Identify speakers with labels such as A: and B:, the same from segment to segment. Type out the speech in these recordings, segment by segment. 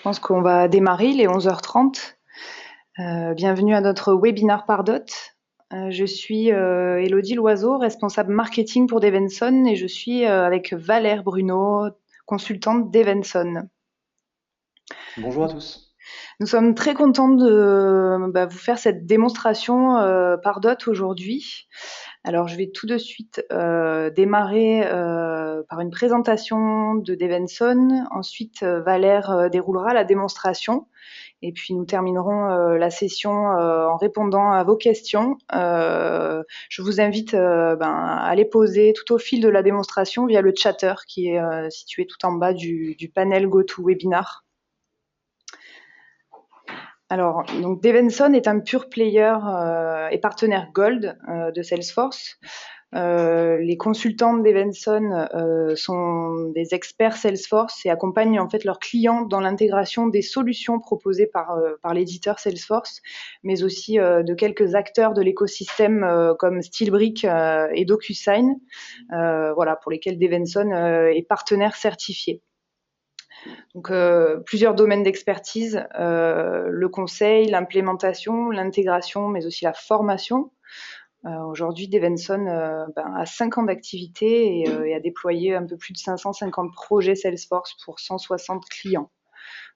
A: pense qu'on va démarrer, il est 11h30. Bienvenue à notre webinaire Pardot. Je suis Élodie Loiseau, responsable marketing pour Devenson, et je suis avec Valère Bruno, consultante Devenson.
B: Bonjour à tous.
A: Nous sommes très contents de vous faire cette démonstration Pardot aujourd'hui. Alors, je vais tout de suite démarrer par une présentation de Devenson. Ensuite, Valère déroulera la démonstration. Et puis nous terminerons la session en répondant à vos questions. Je vous invite à les poser tout au fil de la démonstration via le chatter qui est situé tout en bas du panel GoToWebinar. Alors, donc Devenson est un pure player et partenaire Gold de Salesforce. Les consultants de Devenson sont des experts Salesforce et accompagnent en fait leurs clients dans l'intégration des solutions proposées par l'éditeur Salesforce, mais aussi de quelques acteurs de l'écosystème comme Steelbrick et DocuSign, voilà, pour lesquels Devenson est partenaire certifié. Donc plusieurs domaines d'expertise, le conseil, l'implémentation, l'intégration, mais aussi la formation. Aujourd'hui, Devenson a 5 ans d'activité et a déployé un peu plus de 550 projets Salesforce pour 160 clients.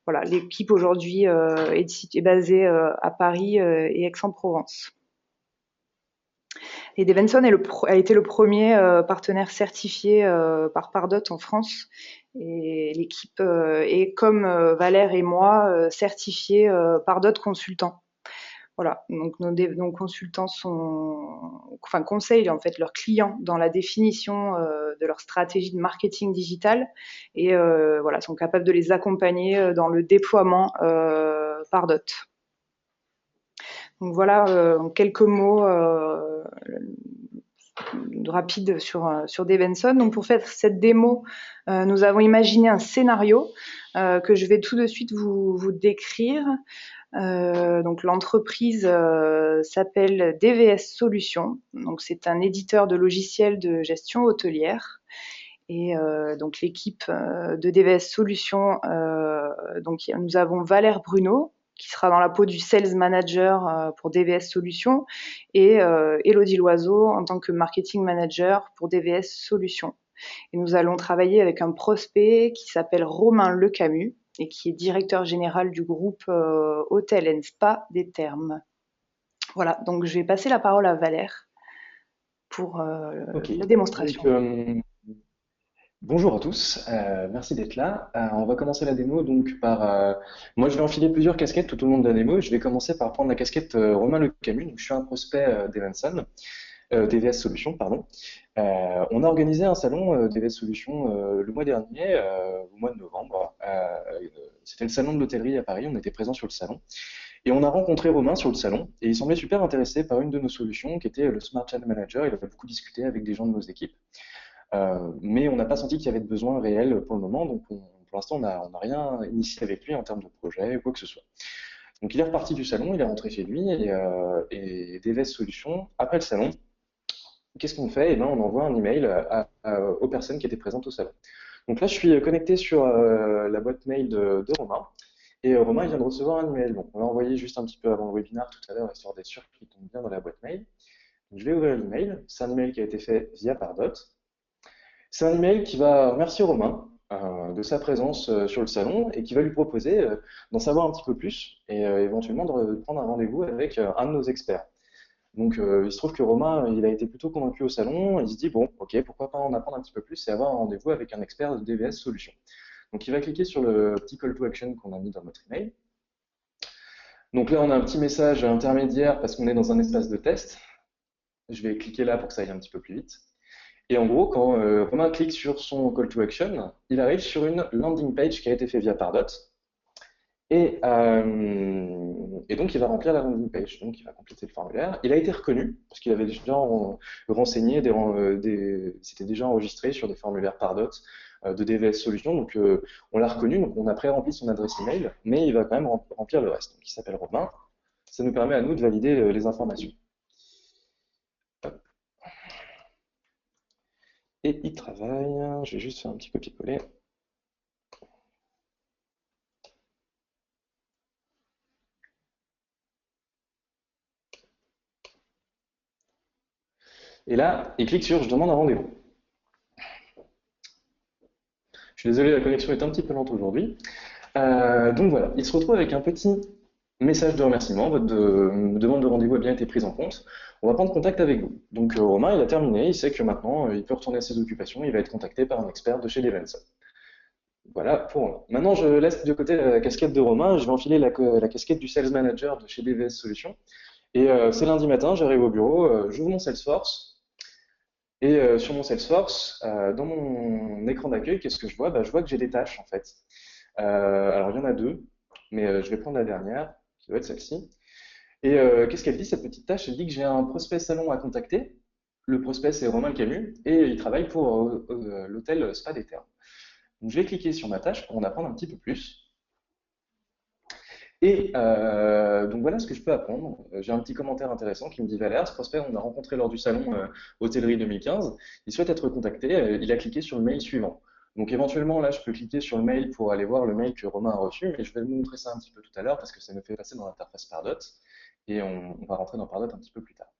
A: Voilà, l'équipe aujourd'hui est basée à Paris et Aix-en-Provence. Et Devenson a été le premier partenaire certifié par Pardot en France. Et l'équipe est, comme Valère et moi, certifiée Pardot consultant. Voilà, donc nos consultants conseillent en fait leurs clients dans la définition de leur stratégie de marketing digital et voilà, sont capables de les accompagner dans le déploiement Pardot. Donc voilà, en quelques mots rapides sur Devenson. Donc pour faire cette démo, nous avons imaginé un scénario que je vais tout de suite vous décrire. Donc l'entreprise s'appelle DVS Solutions. Donc c'est un éditeur de logiciels de gestion hôtelière. Et donc l'équipe de DVS Solutions, donc nous avons Valère Bruno qui sera dans la peau du sales manager pour DVS Solutions et Élodie Loiseau en tant que marketing manager pour DVS Solutions. Et nous allons travailler avec un prospect qui s'appelle Romain Lecamus et qui est directeur général du groupe Hôtel and Spa des Thermes. Voilà, donc je vais passer la parole à Valère pour
B: Ok,
A: la
B: donc
A: démonstration.
B: bonjour à tous, merci d'être là. On va commencer la démo donc par. Moi, je vais enfiler plusieurs casquettes tout au long de la démo. Je vais commencer par prendre la casquette Romain Le Camus. Donc, je suis un prospect d'Evenson, DVS Solutions, pardon. On a organisé un salon DVS Solutions le mois dernier, au mois de novembre. C'était le salon de l'hôtellerie à Paris. On était présents sur le salon. Et on a rencontré Romain sur le salon et il semblait super intéressé par une de nos solutions qui était le Smart Channel Manager. Il avait beaucoup discuté avec des gens de nos équipes. Mais on n'a pas senti qu'il y avait de besoin réel pour le moment, donc pour l'instant, on n'a rien initié avec lui en termes de projet ou quoi que ce soit. Donc il est reparti du salon, il est rentré chez lui et DVS Solutions, après le salon, qu'est-ce qu'on fait? Eh ben, on envoie un email aux personnes qui étaient présentes au salon. Donc là, je suis connecté sur la boîte mail de Romain. Et Romain, il vient de recevoir un email. Donc, on l'a envoyé juste un petit peu avant le webinaire tout à l'heure, histoire d'être sûr qu'il tombe bien dans la boîte mail. Donc, je vais ouvrir l'email. C'est un email qui a été fait via Pardot. C'est un email qui va remercier Romain de sa présence sur le salon et qui va lui proposer d'en savoir un petit peu plus et éventuellement de prendre un rendez-vous avec un de nos experts. Donc, il se trouve que Romain, il a été plutôt convaincu au salon. Il se dit, bon, ok, pourquoi pas en apprendre un petit peu plus et avoir un rendez-vous avec un expert de DVS Solutions. Donc, il va cliquer sur le petit call to action qu'on a mis dans notre email. Donc là, on a un petit message intermédiaire parce qu'on est dans un espace de test. Je vais cliquer là pour que ça aille un petit peu plus vite. Et en gros, quand Romain clique sur son call to action, il arrive sur une landing page qui a été faite via Pardot. Et donc, il va remplir la landing page. Donc, il va compléter le formulaire. Il a été reconnu parce qu'il avait déjà renseigné, c'était déjà enregistré sur des formulaires Pardot de DVS Solutions. Donc, on l'a reconnu. Donc, on a pré-rempli son adresse email, mais il va quand même remplir le reste. Donc, il s'appelle Romain. Ça nous permet à nous de valider les informations. Et il travaille. Je vais juste faire un petit copier-coller. Et là, il clique sur « Je demande un rendez-vous ». Je suis désolé, la connexion est un petit peu lente aujourd'hui. Donc voilà, il se retrouve avec un petit message de remerciement. Votre demande de rendez-vous a bien été prise en compte. On va prendre contact avec vous. Donc Romain, il a terminé, il sait que maintenant, il peut retourner à ses occupations, il va être contacté par un expert de chez Levenson. Voilà pour Romain. Maintenant, je laisse de côté la casquette de Romain, je vais enfiler la casquette du Sales Manager de chez DVS Solutions. Et c'est lundi matin, j'arrive au bureau, j'ouvre mon Salesforce, et sur mon Salesforce, dans mon écran d'accueil, qu'est-ce que je vois? Bah, je vois que j'ai des tâches en fait. Alors il y en a deux, mais je vais prendre la dernière, qui doit être celle-ci. Et qu'est-ce qu'elle dit, cette petite tâche? Elle dit que j'ai un prospect salon à contacter. Le prospect, c'est Romain Le Camus, et il travaille pour l'hôtel Spa des Terres. Donc je vais cliquer sur ma tâche pour en apprendre un petit peu plus. Et donc voilà ce que je peux apprendre. J'ai un petit commentaire intéressant qui me dit Valère, ce prospect, on a rencontré lors du salon Hôtellerie 2015. Il souhaite être contacté. Il a cliqué sur le mail suivant. Donc éventuellement, là, je peux cliquer sur le mail pour aller voir le mail que Romain a reçu, mais je vais vous montrer ça un petit peu tout à l'heure parce que ça me fait passer dans l'interface Pardot et on va rentrer dans Pardot un petit peu plus tard.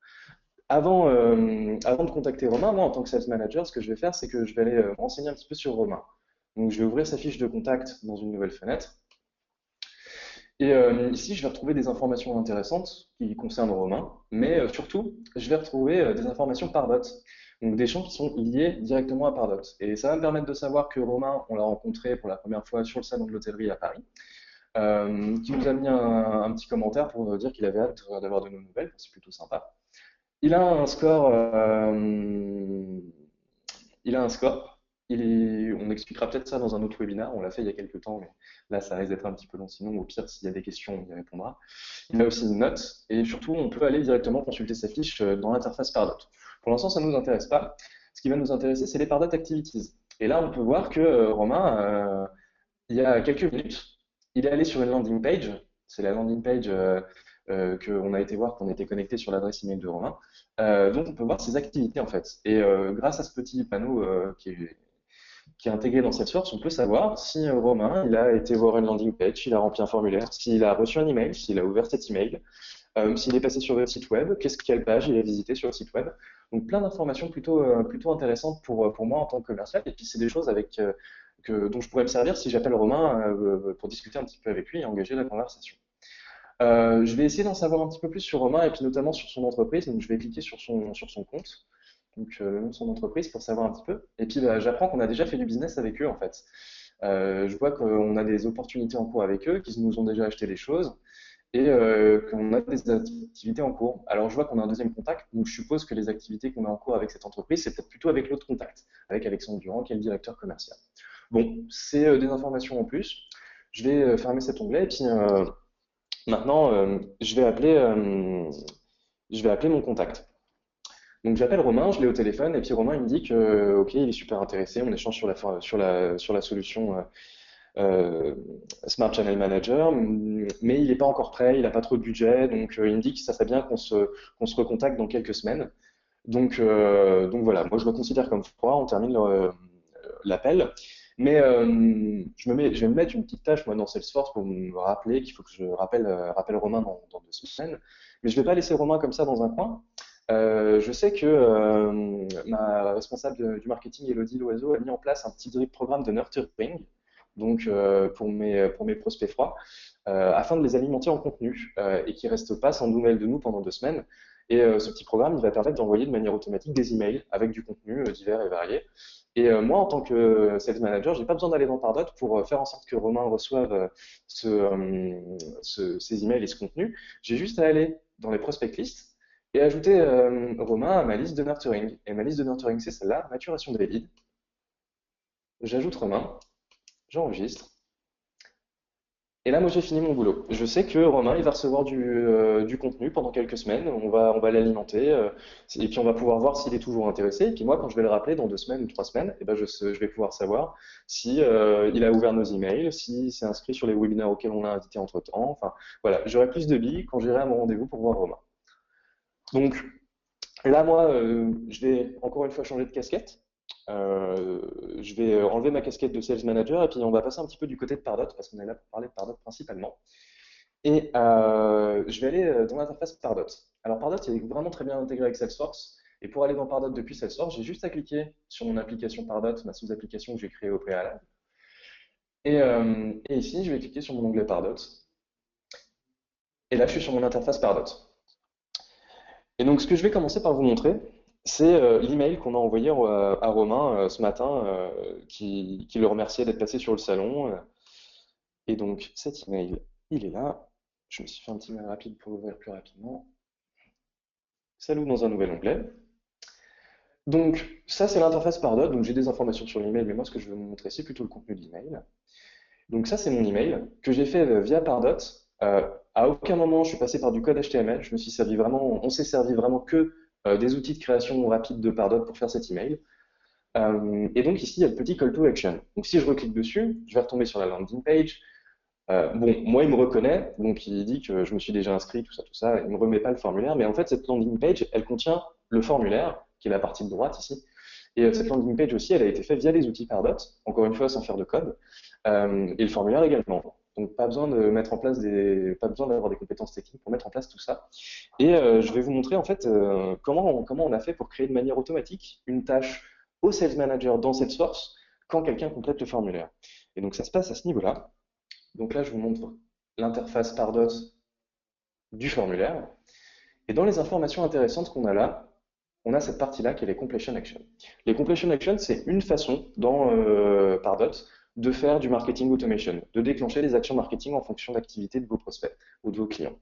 B: Avant de contacter Romain, moi, en tant que sales manager, ce que je vais faire, c'est que je vais aller me renseigner un petit peu sur Romain. Donc je vais ouvrir sa fiche de contact dans une nouvelle fenêtre. Et ici, je vais retrouver des informations intéressantes qui concernent Romain, mais surtout, je vais retrouver des informations Pardot, donc des champs qui sont liés directement à Pardot. Et ça va me permettre de savoir que Romain, on l'a rencontré pour la première fois sur le salon de l'hôtellerie à Paris, qui nous a mis un petit commentaire pour dire qu'il avait hâte d'avoir de nos nouvelles, c'est plutôt sympa. Il a un score, il a un score. On expliquera peut-être ça dans un autre webinaire. On l'a fait il y a quelques temps, mais là, ça risque d'être un petit peu long. Sinon, au pire, s'il y a des questions, on y répondra. Il a aussi une note. Et surtout, on peut aller directement consulter sa fiche dans l'interface Pardot. Pour l'instant, ça ne nous intéresse pas. Ce qui va nous intéresser, c'est les Pardot Activities. Et là, on peut voir que Romain, il y a quelques minutes, il est allé sur une landing page. C'est la landing page qu'on a été voir, qu'on était connecté sur l'adresse email de Romain. Donc, on peut voir ses activités en fait. Et grâce à ce petit panneau qui est intégré dans Salesforce, on peut savoir si Romain il a été voir une landing page, s'il a rempli un formulaire, s'il a reçu un email, s'il a ouvert cet email, s'il est passé sur votre site web, quelle page il a visité sur le site web. Donc plein d'informations plutôt intéressantes pour moi en tant que commercial. Et puis c'est des choses dont je pourrais me servir si j'appelle Romain pour discuter un petit peu avec lui et engager la conversation. Je vais essayer d'en savoir un petit peu plus sur Romain et puis notamment sur son entreprise. Donc je vais cliquer sur son compte, donc le nom de son entreprise pour savoir un petit peu. Et puis bah, j'apprends qu'on a déjà fait du business avec eux en fait. Je vois qu'on a des opportunités en cours avec eux, qu'ils nous ont déjà acheté des choses et qu'on a des activités en cours. Alors je vois qu'on a un deuxième contact, donc je suppose que les activités qu'on a en cours avec cette entreprise, c'est peut-être plutôt avec l'autre contact, avec Alexandre Durand qui est le directeur commercial. Bon, c'est des informations en plus. Je vais fermer cet onglet et puis maintenant je vais appeler mon contact. Donc j'appelle Romain, je l'ai au téléphone, et puis Romain il me dit que ok, il est super intéressé, on échange sur la solution Smart Channel Manager, mais il n'est pas encore prêt, il n'a pas trop de budget, donc il me dit que ça serait bien qu'on se recontacte dans quelques semaines. Donc voilà, moi je le considère comme froid, on termine l'appel. Mais je vais me mettre une petite tâche moi dans Salesforce pour me rappeler qu'il faut que je rappelle Romain dans 2 semaines. Mais je ne vais pas laisser Romain comme ça dans un coin. Je sais que ma responsable du marketing, Elodie Loiseau, a mis en place un petit programme de nurturing, donc pour mes prospects froids, afin de les alimenter en contenu et qu'ils ne restent pas sans nouvelles de nous pendant 2 semaines. Et ce petit programme, il va permettre d'envoyer de manière automatique des emails avec du contenu divers et varié. Et moi, en tant que sales manager, j'ai pas besoin d'aller dans Pardot pour faire en sorte que Romain reçoive ces emails et ce contenu. J'ai juste à aller dans les prospect lists et ajouter Romain à ma liste de nurturing. Et ma liste de nurturing, c'est celle-là, maturation des leads. J'ajoute Romain, j'enregistre. Et là, moi, j'ai fini mon boulot. Je sais que Romain, il va recevoir du contenu pendant quelques semaines. On va l'alimenter. Et puis, on va pouvoir voir s'il est toujours intéressé. Et puis, moi, quand je vais le rappeler dans 2 semaines ou 3 semaines, eh ben, je vais pouvoir savoir si il a ouvert nos emails, si s'est inscrit sur les webinaires auxquels on l'a invité entre-temps. Enfin, voilà, j'aurai plus de billes quand j'irai à mon rendez-vous pour voir Romain. Donc, là, moi, je vais encore une fois changer de casquette. Euh, je vais enlever ma casquette de sales manager et puis on va passer un petit peu du côté de Pardot parce qu'on est là pour parler de Pardot principalement. Et je vais aller dans l'interface Pardot. Alors Pardot il est vraiment très bien intégré avec Salesforce. Et pour aller dans Pardot depuis Salesforce, j'ai juste à cliquer sur mon application Pardot, ma sous-application que j'ai créée au préalable. Et ici, je vais cliquer sur mon onglet Pardot. Et là, je suis sur mon interface Pardot. Et donc, ce que je vais commencer par vous montrer, c'est l'email qu'on a envoyé à Romain ce matin, qui le remerciait d'être passé sur le salon. Et donc, cet email, il est là. Je me suis fait un petit mail rapide pour l'ouvrir plus rapidement. Ça l'ouvre dans un nouvel onglet. Donc, ça, c'est l'interface Pardot. Donc, j'ai des informations sur l'email, mais moi, ce que je veux vous montrer, c'est plutôt le contenu de l'email. Donc, ça, c'est mon email que j'ai fait via Pardot. Euh, à aucun moment, je suis passé par du code HTML. Je me suis servi vraiment, on s'est servi vraiment que des outils de création rapide de Pardot pour faire cet email. Et donc, ici, il y a le petit call to action. Donc, si je reclique dessus, je vais retomber sur la landing page. Bon, moi, il me reconnaît, donc il dit que je me suis déjà inscrit, tout ça, tout ça. Il me remet pas le formulaire, mais en fait, cette landing page, elle contient le formulaire, qui est la partie de droite ici. Et cette landing page aussi, elle a été faite via les outils Pardot, encore une fois, sans faire de code, et le formulaire également. Donc, pas besoin de mettre en place pas besoin d'avoir des compétences techniques pour mettre en place tout ça. Et je vais vous montrer en fait comment on a fait pour créer de manière automatique une tâche au Sales Manager dans Salesforce quand quelqu'un complète le formulaire. Et donc, ça se passe à ce niveau-là. Donc là, je vous montre l'interface Pardot du formulaire. Et dans les informations intéressantes qu'on a là, on a cette partie-là qui est les completion actions. Les completion actions, c'est une façon dans Pardot de faire du marketing automation, de déclencher les actions marketing en fonction d'activité de vos prospects ou de vos clients.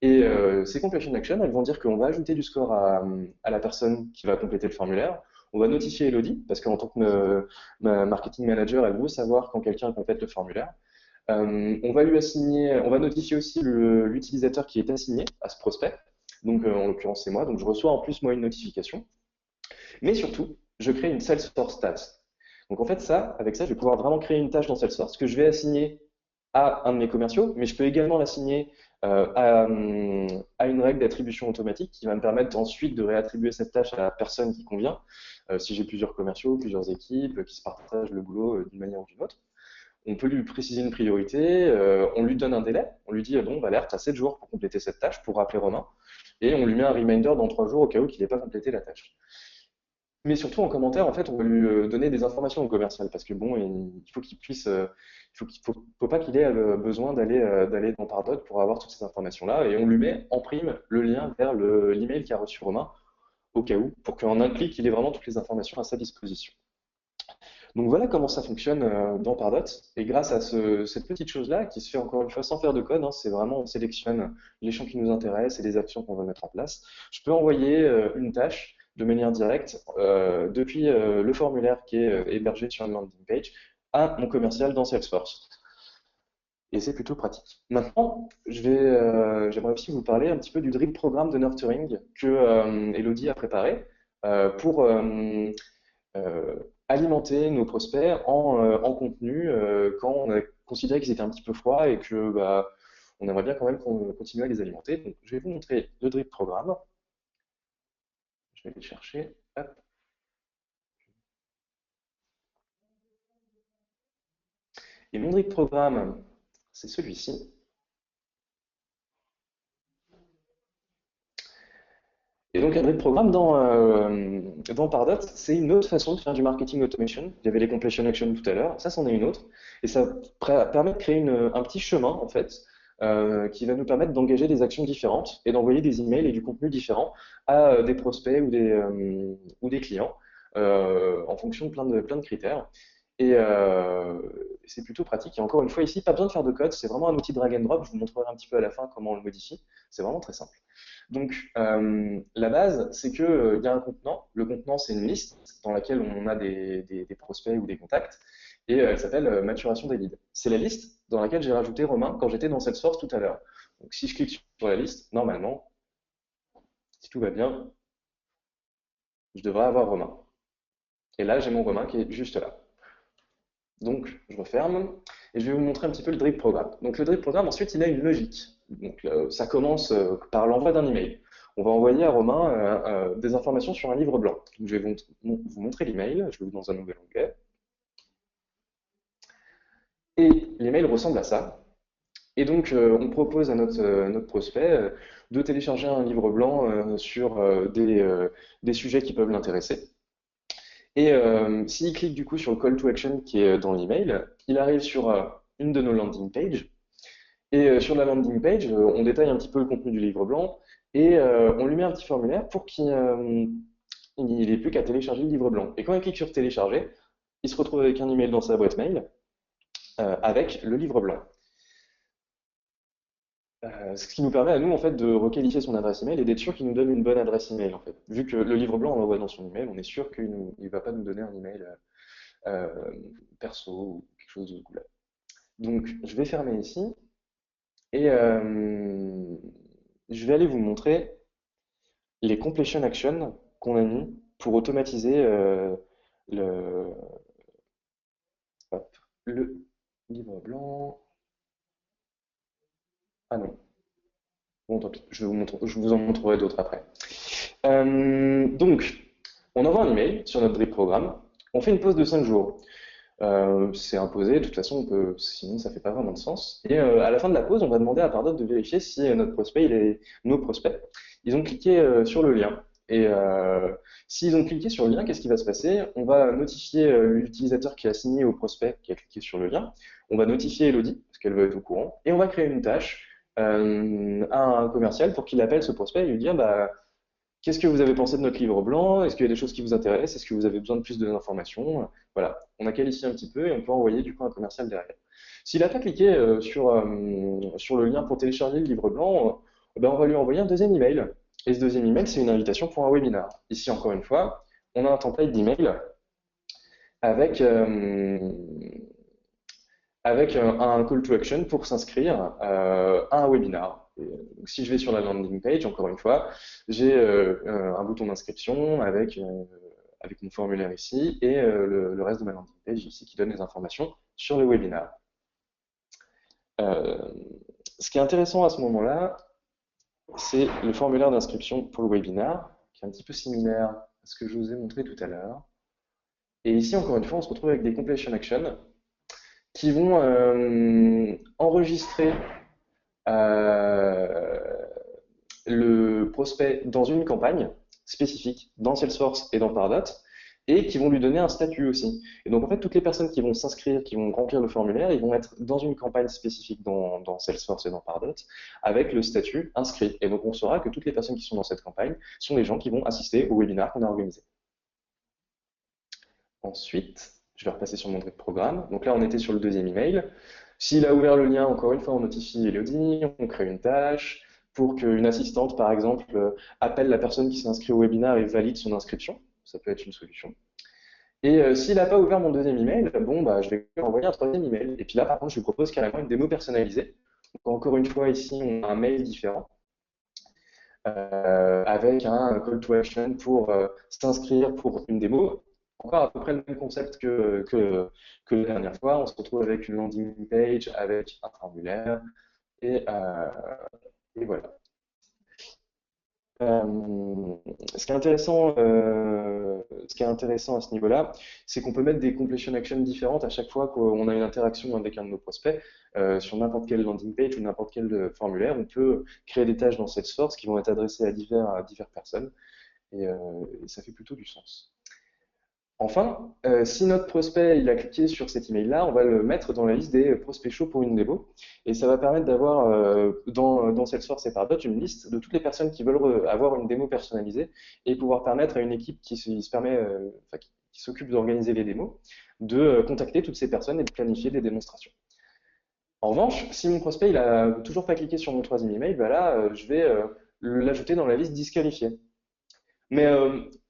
B: Et ces completion actions, elles vont dire qu'on va ajouter du score à la personne qui va compléter le formulaire. On va notifier Elodie, parce qu'en tant que marketing manager, elle veut savoir quand quelqu'un complète le formulaire. On va lui assigner, on va notifier aussi l'utilisateur qui est assigné à ce prospect. Donc, en l'occurrence, c'est moi. Donc, je reçois en plus, moi, une notification. Mais surtout, je crée une Salesforce task. Donc, en fait, avec ça, je vais pouvoir vraiment créer une tâche dans Salesforce que je vais assigner à un de mes commerciaux, mais je peux également l'assigner à une règle d'attribution automatique qui va me permettre ensuite de réattribuer cette tâche à la personne qui convient, si j'ai plusieurs commerciaux, plusieurs équipes qui se partagent le boulot d'une manière ou d'une autre. On peut lui préciser une priorité, on lui donne un délai, on lui dit bon, Valère, tu as 7 jours pour compléter cette tâche, pour rappeler Romain, et on lui met un reminder dans 3 jours au cas où il n'ait pas complété la tâche. Mais surtout en commentaire, en fait, on va lui donner des informations au commercial parce que bon, il faut qu'il puisse, faut pas qu'il ait besoin d'aller dans Pardot pour avoir toutes ces informations-là, et on lui met en prime le lien vers l'email qu'a reçu Romain au cas où, pour qu'en un clic, il ait vraiment toutes les informations à sa disposition. Donc voilà comment ça fonctionne dans Pardot. Et grâce à cette petite chose-là, qui se fait encore une fois sans faire de code, hein, c'est vraiment on sélectionne les champs qui nous intéressent et les actions qu'on veut mettre en place. Je peux envoyer une tâche de manière directe depuis le formulaire qui est hébergé sur une landing page à mon commercial dans Salesforce. Et c'est plutôt pratique. Maintenant, j'aimerais aussi vous parler un petit peu du drip programme de nurturing que Elodie a préparé pour euh, alimenter nos prospects en contenu quand on a considéré qu'ils étaient un petit peu froids et que bah, on aimerait bien quand même qu'on continue à les alimenter. Donc, je vais vous montrer le drip programme. Je vais les chercher. Hop. Et mon drip programme, c'est celui-ci. Et donc, un drip programme dans Pardot, c'est une autre façon de faire du marketing automation. Il y avait les completion actions tout à l'heure, ça, c'en est une autre. Et ça permet de créer un petit chemin, en fait, qui va nous permettre d'engager des actions différentes et d'envoyer des emails et du contenu différent à des prospects ou des clients en fonction de plein de critères. Et c'est plutôt pratique. Et encore une fois, ici, pas besoin de faire de code, c'est vraiment un outil drag and drop. Je vous montrerai un petit peu à la fin comment on le modifie. C'est vraiment très simple. Donc, la base, c'est qu'il y a un contenant. Le contenant, c'est une liste dans laquelle on a des prospects ou des contacts. Et elle s'appelle maturation des leads. C'est la liste dans laquelle j'ai rajouté Romain quand j'étais dans Salesforce tout à l'heure. Donc, si je clique sur la liste, normalement, si tout va bien, je devrais avoir Romain. Et là, j'ai mon Romain qui est juste là. Donc, je referme et je vais vous montrer un petit peu le drip programme. Donc, le drip programme, ensuite, il a une logique. Donc, ça commence par l'envoi d'un email. On va envoyer à Romain des informations sur un livre blanc. Donc, je vais vous montrer l'email. Je vais vous dans un nouvel onglet. Et l'email ressemble à ça. Et donc, on propose à notre prospect de télécharger un livre blanc sur des sujets qui peuvent l'intéresser. Et s'il clique du coup sur le call to action qui est dans l'email, il arrive sur une de nos landing pages. Et sur la landing page, on détaille un petit peu le contenu du livre blanc et on lui met un petit formulaire pour qu'il n'ait plus qu'à télécharger le livre blanc. Et quand il clique sur télécharger, il se retrouve avec un email dans sa boîte mail avec le livre blanc. Ce qui nous permet à nous en fait de requalifier son adresse email et d'être sûr qu'il nous donne une bonne adresse email en fait. Vu que le livre blanc on l'envoie dans son email, on est sûr qu'il ne va pas nous donner un email perso ou quelque chose de cool. Donc je vais fermer ici et je vais aller vous montrer les completion actions qu'on a mis pour automatiser le, hop, le livre blanc. Ah non, bon tant pis, je vous en montrerai d'autres après. Donc, on envoie un email sur notre drip programme, on fait une pause de 5 jours. C'est imposé, de toute façon, sinon ça fait pas vraiment de sens. Et à la fin de la pause, on va demander à Pardot de vérifier si nos prospects, ils ont cliqué sur le lien. Et s'ils ont cliqué sur le lien, qu'est-ce qui va se passer? On va notifier l'utilisateur qui a signé au prospect qui a cliqué sur le lien. On va notifier Elodie, parce qu'elle veut être au courant. Et on va créer une tâche à un commercial pour qu'il appelle ce prospect et lui dire, bah, qu'est-ce que vous avez pensé de notre livre blanc? Est-ce qu'il y a des choses qui vous intéressent? Est-ce que vous avez besoin de plus d'informations? Voilà, on a qualifié un petit peu et on peut envoyer du coup un commercial derrière. S'il n'a pas cliqué sur le lien pour télécharger le livre blanc, ben, on va lui envoyer un deuxième email. Et ce deuxième email, c'est une invitation pour un webinar. Ici, encore une fois, on a un template d'email avec, avec un call to action pour s'inscrire à un webinar. Donc, si je vais sur la landing page, encore une fois, j'ai un bouton d'inscription avec mon formulaire ici et le reste de ma landing page ici qui donne les informations sur le webinar. Ce qui est intéressant à ce moment-là, c'est le formulaire d'inscription pour le webinar, qui est un petit peu similaire à ce que je vous ai montré tout à l'heure. Et ici, encore une fois, on se retrouve avec des completion actions qui vont enregistrer le prospect dans une campagne spécifique, dans Salesforce et dans Pardot, et qui vont lui donner un statut aussi. Et donc en fait, toutes les personnes qui vont s'inscrire, qui vont remplir le formulaire, ils vont être dans une campagne spécifique dans Salesforce et dans Pardot, avec le statut inscrit. Et donc on saura que toutes les personnes qui sont dans cette campagne sont les gens qui vont assister au webinaire qu'on a organisé. Ensuite, je vais repasser sur mon drip programme. Donc là, on était sur le deuxième email. S'il a ouvert le lien, encore une fois, on notifie Elodie, on crée une tâche pour qu'une assistante, par exemple, appelle la personne qui s'est inscrite au webinaire et valide son inscription. Ça peut être une solution. Et s'il n'a pas ouvert mon deuxième email, bon, bah, je vais lui envoyer un troisième email. Et puis là, par contre, je lui propose carrément une démo personnalisée. Donc, encore une fois, ici, on a un mail différent avec un call to action pour s'inscrire pour une démo. Encore à peu près le même concept que la dernière fois. On se retrouve avec une landing page, avec un formulaire, et, et voilà. Ce qui est intéressant à ce niveau-là, c'est qu'on peut mettre des completion actions différentes à chaque fois qu'on a une interaction avec un de nos prospects sur n'importe quelle landing page ou n'importe quel formulaire. On peut créer des tâches dans Salesforce qui vont être adressées à diverses personnes et ça fait plutôt du sens. Enfin, si notre prospect il a cliqué sur cet email-là, on va le mettre dans la liste des prospects chauds pour une démo. Et ça va permettre d'avoir dans Salesforce et Pardot une liste de toutes les personnes qui veulent avoir une démo personnalisée et pouvoir permettre à une équipe qui s'occupe d'organiser les démos de contacter toutes ces personnes et de planifier des démonstrations. En revanche, si mon prospect il a toujours pas cliqué sur mon troisième email, bah là, je vais l'ajouter dans la liste disqualifiée. Mais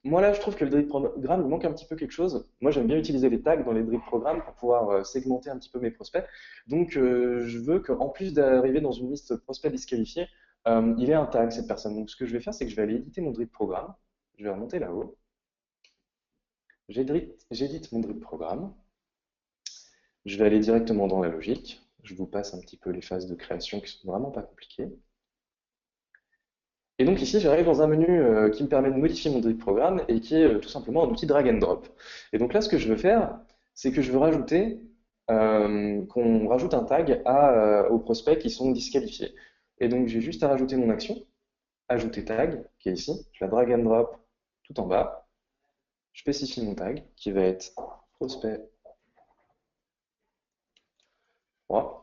B: moi là, je trouve que le drip programme, il manque un petit peu quelque chose. Moi, j'aime bien utiliser les tags dans les drip programmes pour pouvoir segmenter un petit peu mes prospects. Donc, je veux qu'en plus d'arriver dans une liste prospect disqualifié, il ait un tag, cette personne. Donc, ce que je vais faire, c'est que je vais aller éditer mon drip programme. Je vais remonter là-haut. J'édite mon drip programme. Je vais aller directement dans la logique. Je vous passe un petit peu les phases de création qui sont vraiment pas compliquées. Et donc ici, j'arrive dans un menu qui me permet de modifier mon drip programme et qui est tout simplement un outil drag and drop. Et donc là, ce que je veux faire, c'est que je veux rajouter, qu'on rajoute un tag aux prospects qui sont disqualifiés. Et donc j'ai juste à rajouter mon action. ajouter tag, qui est ici. Je la drag and drop tout en bas. Je spécifie mon tag, qui va être prospect 3.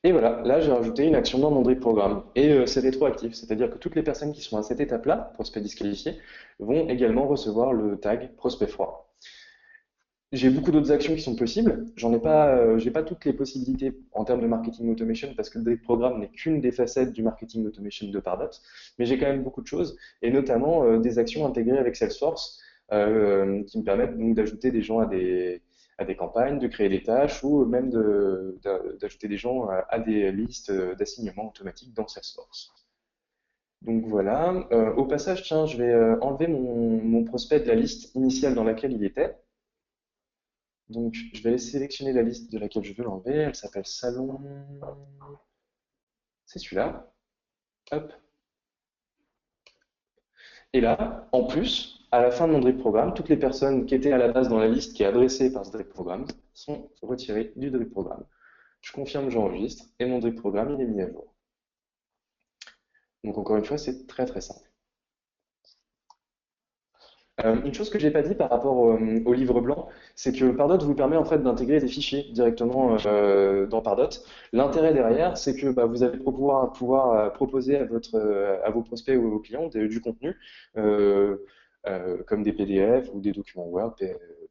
B: Et voilà, là j'ai rajouté une action dans mon drip programme. Et c'est rétroactif, c'est-à-dire que toutes les personnes qui sont à cette étape-là, prospect disqualifié, vont également recevoir le tag prospect froid. J'ai beaucoup d'autres actions qui sont possibles. J'en ai pas, j'ai pas toutes les possibilités en termes de marketing automation parce que le drip programme n'est qu'une des facettes du marketing automation de Pardot, mais j'ai quand même beaucoup de choses et notamment des actions intégrées avec Salesforce qui me permettent donc d'ajouter des gens à des campagnes, de créer des tâches ou même d'ajouter des gens à des listes d'assignement automatiques dans Salesforce. Donc voilà. Au passage, tiens, je vais enlever mon prospect de la liste initiale dans laquelle il était. Donc, je vais aller sélectionner la liste de laquelle je veux l'enlever. Elle s'appelle Salon. C'est celui-là. Hop. Et là, en plus, à la fin de mon drip programme, toutes les personnes qui étaient à la base dans la liste qui est adressée par ce drip programme sont retirées du drip programme. Je confirme, j'enregistre et mon drip programme il est mis à jour. Donc encore une fois, c'est très très simple. Une chose que j'ai pas dit par rapport au livre blanc, c'est que Pardot vous permet en fait d'intégrer des fichiers directement dans Pardot. L'intérêt derrière, c'est que bah, vous allez pouvoir proposer à vos prospects ou à vos clients du contenu, euh, comme des PDF ou des documents Word,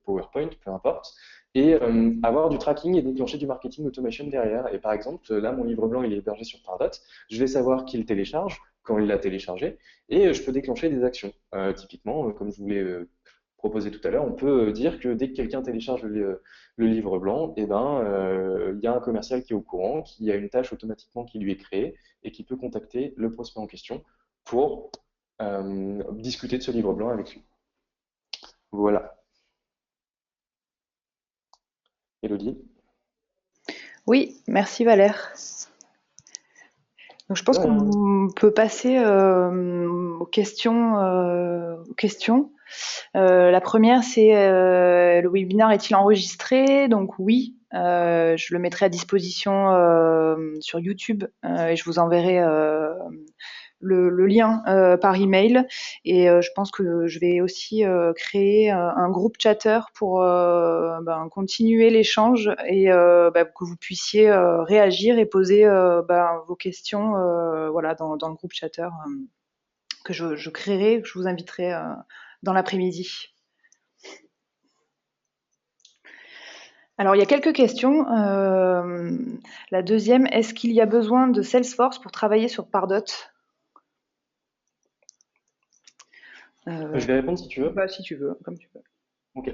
B: PowerPoint, peu importe, et avoir du tracking et déclencher du marketing automation derrière. Et par exemple, là, mon livre blanc, il est hébergé sur Pardot. Je vais savoir qui le télécharge, quand il l'a téléchargé, et je peux déclencher des actions. Typiquement, comme je vous l'ai proposé tout à l'heure, on peut dire que dès que quelqu'un télécharge le livre blanc, eh ben, il y a un commercial qui est au courant, qui a une tâche automatiquement qui lui est créée et qui peut contacter le prospect en question pour discuter de ce livre blanc avec lui. Voilà. Elodie?
A: Oui, merci Valère. Donc, je pense
B: De rien.
A: qu'on peut passer aux questions. La première, c'est le webinaire est-il enregistré? Donc oui, je le mettrai à disposition sur YouTube et je vous enverrai le lien par email. Et je pense que je vais aussi créer un groupe chatter pour continuer l'échange et que vous puissiez réagir et poser vos questions voilà, dans le groupe chatter que je créerai, que je vous inviterai dans l'après-midi. Alors, il y a quelques questions. La deuxième, est-ce qu'il y a besoin de Salesforce pour travailler sur Pardot?
B: Je vais répondre si tu veux.
A: Bah, si tu veux, comme tu veux.
B: Ok.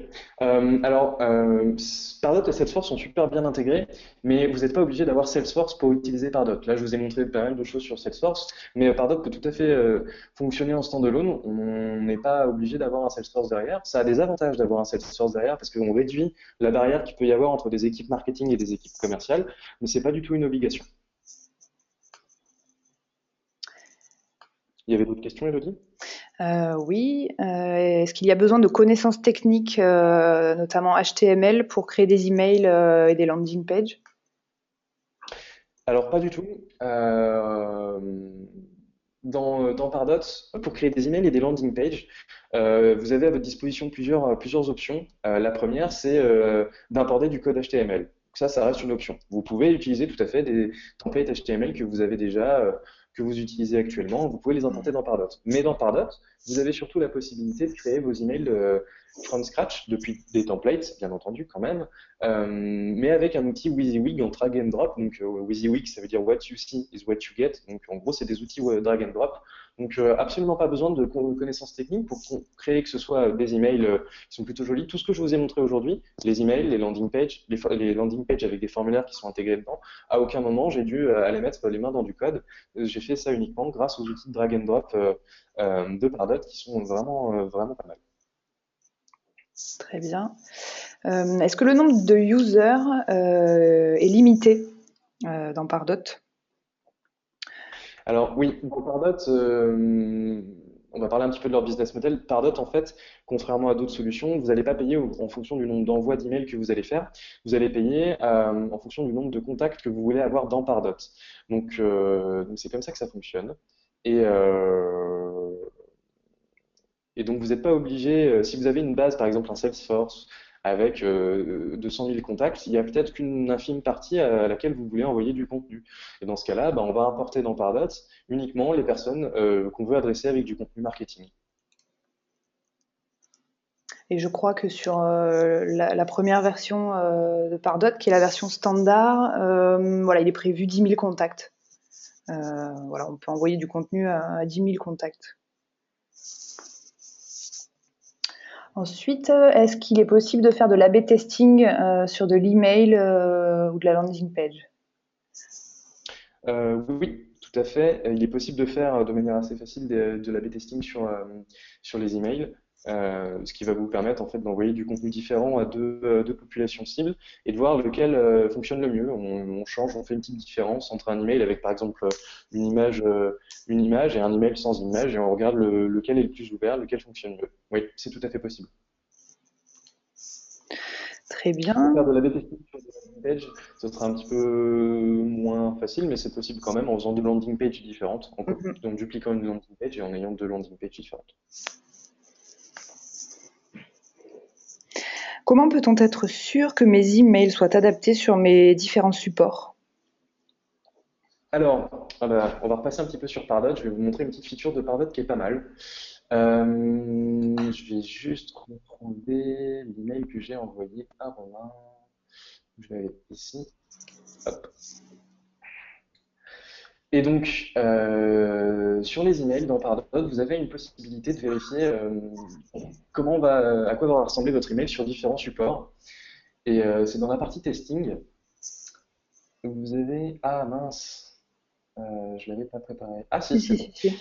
B: Pardot et Salesforce sont super bien intégrés, mais vous n'êtes pas obligé d'avoir Salesforce pour utiliser Pardot. Là, je vous ai montré pas mal de choses sur Salesforce, mais Pardot peut tout à fait fonctionner en standalone. On n'est pas obligé d'avoir un Salesforce derrière. Ça a des avantages d'avoir un Salesforce derrière parce qu'on réduit la barrière qu'il peut y avoir entre des équipes marketing et des équipes commerciales, mais c'est pas du tout une obligation. Il y avait d'autres questions, Elodie?
A: Oui. Est-ce qu'il y a besoin de connaissances techniques, notamment HTML, pour créer des emails et des landing pages?
B: Alors, pas du tout. Dans Pardot, pour créer des emails et des landing pages, vous avez à votre disposition plusieurs options. La première, c'est d'importer du code HTML. Donc ça reste une option. Vous pouvez utiliser tout à fait des templates HTML que vous avez déjà, que vous utilisez actuellement. Vous pouvez les importer dans Pardot. Mais dans Pardot, vous avez surtout la possibilité de créer vos emails from scratch depuis des templates, bien entendu, quand même, mais avec un outil WYSIWYG en drag and drop. Donc WYSIWYG, ça veut dire what you see is what you get. Donc en gros, c'est des outils drag and drop. Donc absolument pas besoin de connaissances techniques pour créer que ce soit des emails qui sont plutôt jolis. Tout ce que je vous ai montré aujourd'hui, les emails, les landing pages, les landing pages avec des formulaires qui sont intégrés dedans, à aucun moment j'ai dû aller mettre les mains dans du code. J'ai fait ça uniquement grâce aux outils de drag and drop de Pardot qui sont vraiment pas mal.
A: Très bien. Est-ce que le nombre de users est limité dans Pardot?
B: Alors oui, dans Pardot, on va parler un petit peu de leur business model. Pardot, en fait, contrairement à d'autres solutions, vous n'allez pas payer en fonction du nombre d'envois d'emails que vous allez faire. Vous allez payer en fonction du nombre de contacts que vous voulez avoir dans Pardot. Donc c'est comme ça que ça fonctionne. Et, euh, et donc, vous n'êtes pas obligé, si vous avez une base, par exemple un Salesforce, avec 200 000 contacts, il y a peut-être qu'une infime partie à laquelle vous voulez envoyer du contenu. Et dans ce cas-là, bah, on va importer dans Pardot uniquement les personnes qu'on veut adresser avec du contenu marketing.
A: Et je crois que sur la première version de Pardot, qui est la version standard, voilà, il est prévu 10 000 contacts. Voilà, on peut envoyer du contenu à 10 000 contacts. Ensuite, est-ce qu'il est possible de faire de l'A/B testing sur de l'email ou de la landing page?
B: Oui, tout à fait. Il est possible de faire de manière assez facile de l'A/B testing sur les emails, ce qui va vous permettre en fait d'envoyer du contenu différent à deux populations cibles et de voir lequel fonctionne le mieux. On change, on fait une petite différence entre un email avec par exemple une image, une image et un email sans image et on regarde lequel est le plus ouvert, lequel fonctionne mieux. Oui, c'est tout à fait possible.
A: Très
B: Pour faire
A: bien.
B: de l'A/B testing sur des landing pages, ce sera un petit peu moins facile, mais c'est possible quand même en faisant deux landing pages différentes,
A: Mhm.
B: en dupliquant une landing page et en ayant deux landing pages différentes.
A: Comment peut-on être sûr que mes emails soient adaptés sur mes différents supports?
B: Alors, on va repasser un petit peu sur Pardot. Je vais vous montrer une petite feature de Pardot qui est pas mal. Je vais juste retrouver l'email que j'ai envoyé à Romain. Je l'avais ici. Hop. Et donc, sur les emails dans Pardot, vous avez une possibilité de vérifier à quoi va ressembler votre email sur différents supports. Et c'est dans la partie testing. Vous avez... Ah mince, je l'avais pas préparé. Ah si,
A: Si,
B: c'est
A: si,
B: bon.
A: si, si.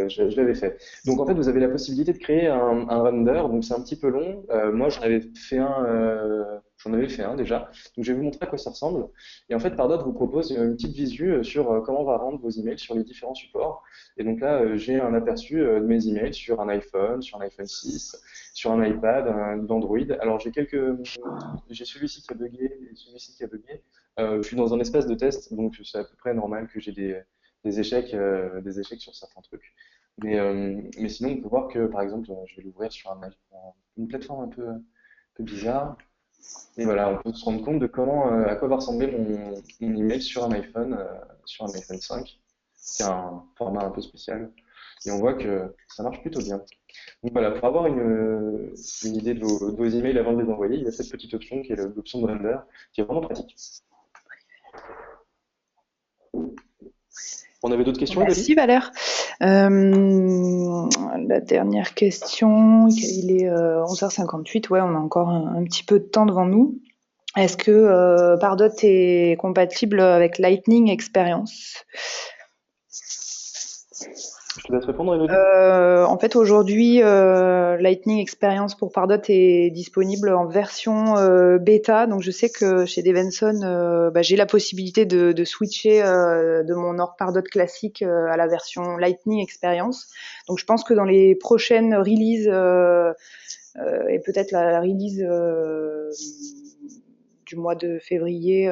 B: Je l'avais fait. Donc en fait, vous avez la possibilité de créer un render. Donc c'est un petit peu long. Moi, j'en avais fait un déjà. Donc je vais vous montrer à quoi ça ressemble. Et en fait, Pardot vous propose une petite visu sur comment on va rendre vos emails sur les différents supports. Et donc là, j'ai un aperçu de mes emails sur un iPhone 6, sur un iPad, d'Android. Alors j'ai celui-ci qui a bugué et celui-ci qui a bugué. Je suis dans un espace de test, donc c'est à peu près normal que j'ai des échecs sur certains trucs. Mais sinon, on peut voir que, par exemple, je vais l'ouvrir sur une plateforme un peu bizarre. Et voilà, on peut se rendre compte de à quoi va ressembler mon email sur un iPhone 5, qui a un format un peu spécial. Et on voit que ça marche plutôt bien. Donc voilà, pour avoir une idée de vos emails avant de les envoyer, il y a cette petite option qui est l'option de render, qui est vraiment pratique. On avait d'autres questions,
A: Merci
B: Aurélie?
A: Valère. La dernière question, il est 11h58, ouais, on a encore un petit peu de temps devant nous. Est-ce que Pardot est compatible avec Lightning Experience?
B: Je te laisse répondre, Elodie.
A: En fait, aujourd'hui, Lightning Experience pour Pardot est disponible en version bêta. Donc, je sais que chez Devenson, j'ai la possibilité de switcher de mon Org Pardot classique à la version Lightning Experience. Donc, je pense que dans les prochaines releases et peut-être la release du mois de février,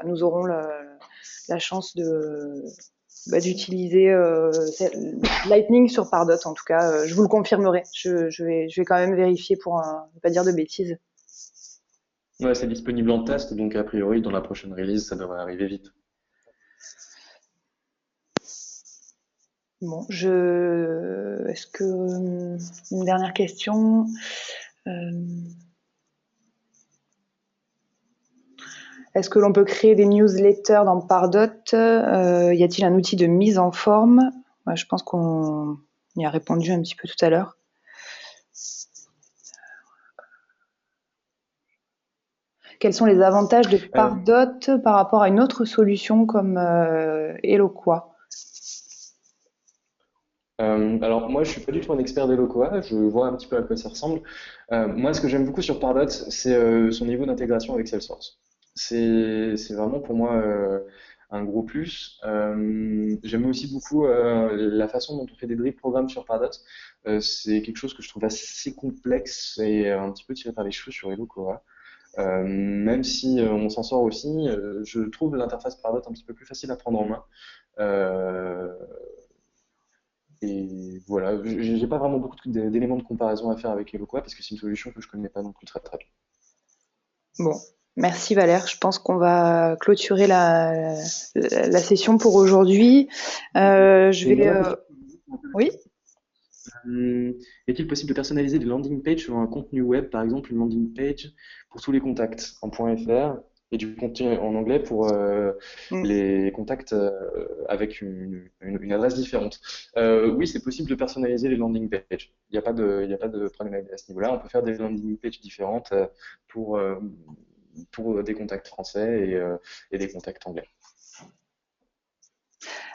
A: nous aurons la chance d'utiliser Lightning sur Pardot. En tout cas, je vous le confirmerai. Je vais quand même vérifier pour ne pas dire de bêtises.
B: Ouais, c'est disponible en test, donc a priori, dans la prochaine release, ça devrait arriver vite.
A: Bon, est-ce que une dernière question? Euh, Est-ce que l'on peut créer des newsletters dans Pardot? Y a-t-il un outil de mise en forme? Ouais, je pense qu'on y a répondu un petit peu tout à l'heure. Quels sont les avantages de
B: Euh,
A: Pardot par rapport à une autre solution comme Eloqua?
B: alors moi, je suis pas du tout un expert des locaux, je vois un petit peu à quoi ça ressemble. Moi, ce que j'aime beaucoup sur Pardot, c'est son niveau d'intégration avec Salesforce. C'est vraiment pour moi un gros plus. J'aime aussi beaucoup la façon dont on fait des drip programmes sur Pardot. C'est quelque chose que je trouve assez complexe et un petit peu tiré par les cheveux sur Hello Cora. Même si on s'en sort aussi, je trouve l'interface Pardot un petit peu plus facile à prendre en main. Euh, et voilà, j'ai pas vraiment beaucoup d'éléments de comparaison à faire avec Eloqua parce que c'est une solution que je connais pas non plus très très bien.
A: Bon, merci Valère. Je pense qu'on va clôturer la session pour aujourd'hui. Je
B: Et une
A: vais.
B: dernière question.
A: Oui.
B: Est-il possible de personnaliser des landing pages sur un contenu web, par exemple une landing page pour tous les contacts en .fr et du contenu en anglais pour
A: Mm.
B: les contacts avec une adresse différente? Oui, c'est possible de personnaliser les landing pages. Il y a pas de problème à ce niveau-là. On peut faire des landing pages différentes pour, euh, pour des contacts français et des contacts anglais.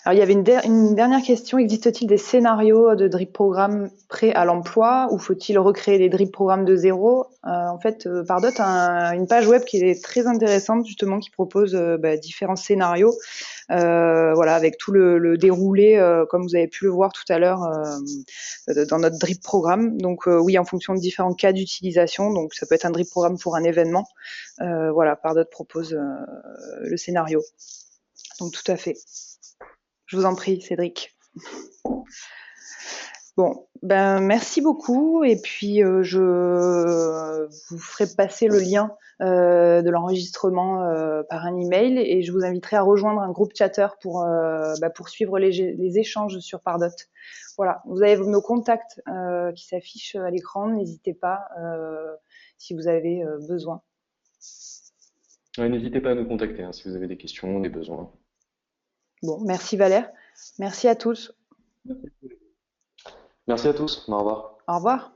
A: Alors, il y avait une dernière question. Existe-t-il des scénarios de drip programme prêts à l'emploi ou faut-il recréer des drip programmes de zéro? En fait, Pardot a une page web qui est très intéressante, justement, qui propose différents scénarios, voilà, avec tout le déroulé, comme vous avez pu le voir tout à l'heure dans notre drip programme. Donc, oui, en fonction de différents cas d'utilisation. Donc, ça peut être un drip programme pour un événement. Voilà, Pardot propose le scénario. Donc, tout à fait. Je vous en prie, Cédric. Bon, ben merci beaucoup et puis je vous ferai passer le lien de l'enregistrement par un email et je vous inviterai à rejoindre un groupe chatter pour suivre les échanges sur Pardot. Voilà, vous avez nos contacts qui s'affichent à l'écran, n'hésitez pas si vous avez besoin.
B: Ouais, n'hésitez pas à nous contacter hein, si vous avez des questions, des besoins.
A: Bon, merci Valère, merci à tous,
B: Merci à tous. Au revoir.
A: au revoir.